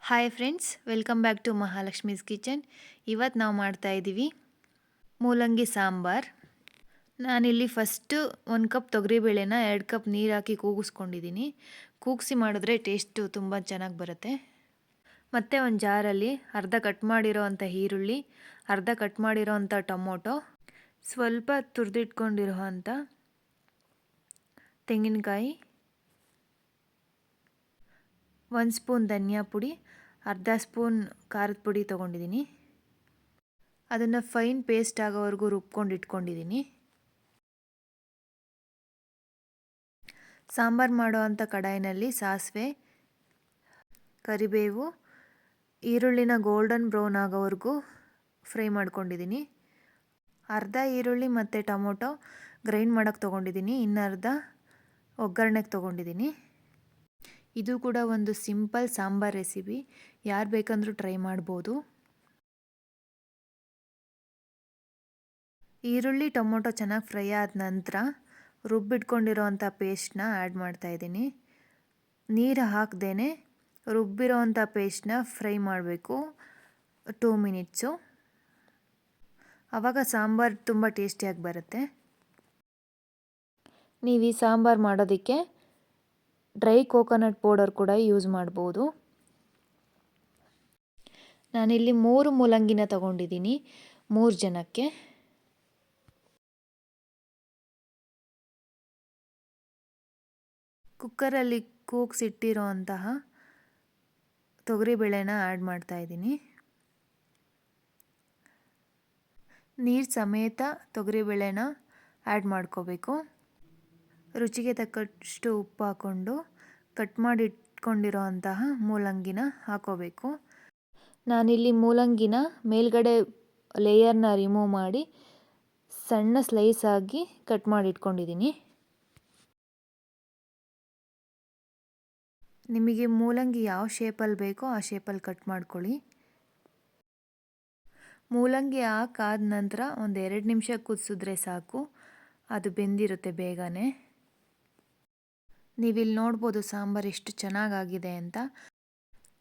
Hi friends, welcome back to Mahalakshmi's kitchen. ಇವತ್ತು ನಾವು ಮಾಡ್ತಾ ಇದ್ದೀವಿ ಮೂಲಂಗಿ ಸಾಂಬಾರ್. ನಾನಿಲ್ಲಿ ಫಸ್ಟು 1 ಕಪ್ ತೊಗರಿಬೇಳೆನ 2 ಕಪ್ ನೀರು ಹಾಕಿ ಕೂಗಿಸ್ಕೊಂಡಿದ್ದೀನಿ. ಕೂಗಿಸಿ ಮಾಡಿದ್ರೆ ಟೇಸ್ಟು ತುಂಬ ಚೆನ್ನಾಗಿ ಬರುತ್ತೆ. ಮತ್ತು ಒಂದು ಜಾರಲ್ಲಿ ಅರ್ಧ ಕಟ್ ಮಾಡಿರೋ ಅಂಥ ಈರುಳ್ಳಿ, ಅರ್ಧ ಕಟ್ ಮಾಡಿರೋ ಅಂಥ ಟೊಮೊಟೊ, ಸ್ವಲ್ಪ ತುರಿದಿಟ್ಕೊಂಡಿರೋ ಅಂಥ ತೆಂಗಿನಕಾಯಿ, 1 ಸ್ಪೂನ್ ಧನಿಯಾ ಪುಡಿ, ಅರ್ಧ ಸ್ಪೂನ್ ಖಾರದ ಪುಡಿ ತೊಗೊಂಡಿದ್ದೀನಿ. ಅದನ್ನು ಫೈನ್ ಪೇಸ್ಟ್ ಆಗೋವರೆಗೂ ರುಬ್ಕೊಂಡು ಇಟ್ಕೊಂಡಿದ್ದೀನಿ. ಸಾಂಬಾರು ಮಾಡೋ ಅಂಥ ಕಡಾಯಿನಲ್ಲಿ ಸಾಸಿವೆ, ಕರಿಬೇವು, ಈರುಳ್ಳಿನ ಗೋಲ್ಡನ್ ಬ್ರೌನ್ ಆಗೋವರೆಗೂ ಫ್ರೈ ಮಾಡ್ಕೊಂಡಿದ್ದೀನಿ. ಅರ್ಧ ಈರುಳ್ಳಿ ಮತ್ತು ಟೊಮೊಟೊ ಗ್ರೈಂಡ್ ಮಾಡೋಕ್ಕೆ ತೊಗೊಂಡಿದ್ದೀನಿ, ಇನ್ನರ್ಧ ಒಗ್ಗರಣೆಗೆ ತೊಗೊಂಡಿದ್ದೀನಿ. ಇದು ಕೂಡ ಒಂದು ಸಿಂಪಲ್ ಸಾಂಬಾರ್ ರೆಸಿಪಿ, ಯಾರು ಬೇಕಂದ್ರೂ ಟ್ರೈ ಮಾಡ್ಬೋದು. ಈರುಳ್ಳಿ ಟೊಮೊಟೊ ಚೆನ್ನಾಗಿ ಫ್ರೈ ಆದ ನಂತರ ರುಬ್ಬಿಟ್ಕೊಂಡಿರೋ ಅಂಥ ಪೇಸ್ಟ್ನ ಆ್ಯಡ್ ಮಾಡ್ತಾಯಿದ್ದೀನಿ. ನೀರು ಹಾಕ್ದೇ ರುಬ್ಬಿರೋ ಅಂಥ ಪೇಸ್ಟ್ನ ಫ್ರೈ ಮಾಡಬೇಕು 2 ಮಿನಿಟ್ಸು. ಆವಾಗ ಸಾಂಬಾರು ತುಂಬ ಟೇಸ್ಟಿಯಾಗಿ ಬರುತ್ತೆ. ನೀವು ಈ ಸಾಂಬಾರು ಮಾಡೋದಕ್ಕೆ ಡ್ರೈ ಕೋಕೋನಟ್ ಪೌಡರ್ ಕೂಡ ಯೂಸ್ ಮಾಡ್ಬೋದು. ನಾನಿಲ್ಲಿ 3 ಮೂಲಂಗಿನ ತಗೊಂಡಿದ್ದೀನಿ 3 ಜನಕ್ಕೆ. ಕುಕ್ಕರಲ್ಲಿ ಕೂಗಿಸಿಟ್ಟಿರೋ ಅಂತಹ ತೊಗರಿಬೇಳೆನ ಆ್ಯಡ್ ಮಾಡ್ತಾಯಿದ್ದೀನಿ. ನೀರು ಸಮೇತ ತೊಗರಿಬೇಳೆನ ಆ್ಯಡ್ ಮಾಡ್ಕೋಬೇಕು. ರುಚಿಗೆ ತಕ್ಕಷ್ಟು ಉಪ್ಪು ಹಾಕ್ಕೊಂಡು ಕಟ್ ಮಾಡಿ ಇಟ್ಕೊಂಡಿರೋ ಅಂತಹ ಮೂಲಂಗಿನ ಹಾಕೋಬೇಕು. ನಾನಿಲ್ಲಿ ಮೂಲಂಗಿನ ಮೇಲ್ಗಡೆ ಲೇಯರ್ನ ರಿಮೂವ್ ಮಾಡಿ ಸಣ್ಣ ಸ್ಲೈಸ್ ಆಗಿ ಕಟ್ ಮಾಡಿ ಇಟ್ಕೊಂಡಿದ್ದೀನಿ. ನಿಮಗೆ ಮೂಲಂಗಿ ಯಾವ ಶೇಪಲ್ಲಿ ಬೇಕೋ ಆ ಶೇಪಲ್ಲಿ ಕಟ್ ಮಾಡ್ಕೊಳ್ಳಿ. ಮೂಲಂಗಿ ಹಾಕಾದ ನಂತರ ಒಂದು 2 ನಿಮಿಷ ಕುದಿಸಿದ್ರೆ ಸಾಕು, ಅದು ಬೆಂದಿರುತ್ತೆ ಬೇಗನೆ. ನೀವಿಲ್ಲಿ ನೋಡ್ಬೋದು ಸಾಂಬಾರು ಎಷ್ಟು ಚೆನ್ನಾಗಾಗಿದೆ ಅಂತ.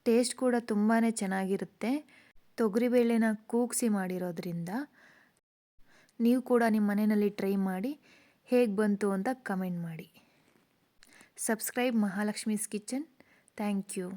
ಟೇಸ್ಟ್ ಕೂಡ ತುಂಬಾ ಚೆನ್ನಾಗಿರುತ್ತೆ. ತೊಗರಿಬೇಳೆನ ಕೂಗಿಸಿ ಮಾಡಿರೋದ್ರಿಂದ. ನೀವು ಕೂಡ ನಿಮ್ಮ ಮನೆಯಲ್ಲಿ ಟ್ರೈ ಮಾಡಿ ಹೇಗೆ ಬಂತು ಅಂತ ಕಮೆಂಟ್ ಮಾಡಿ. Subscribe Mahalakshmi's kitchen. Thank you.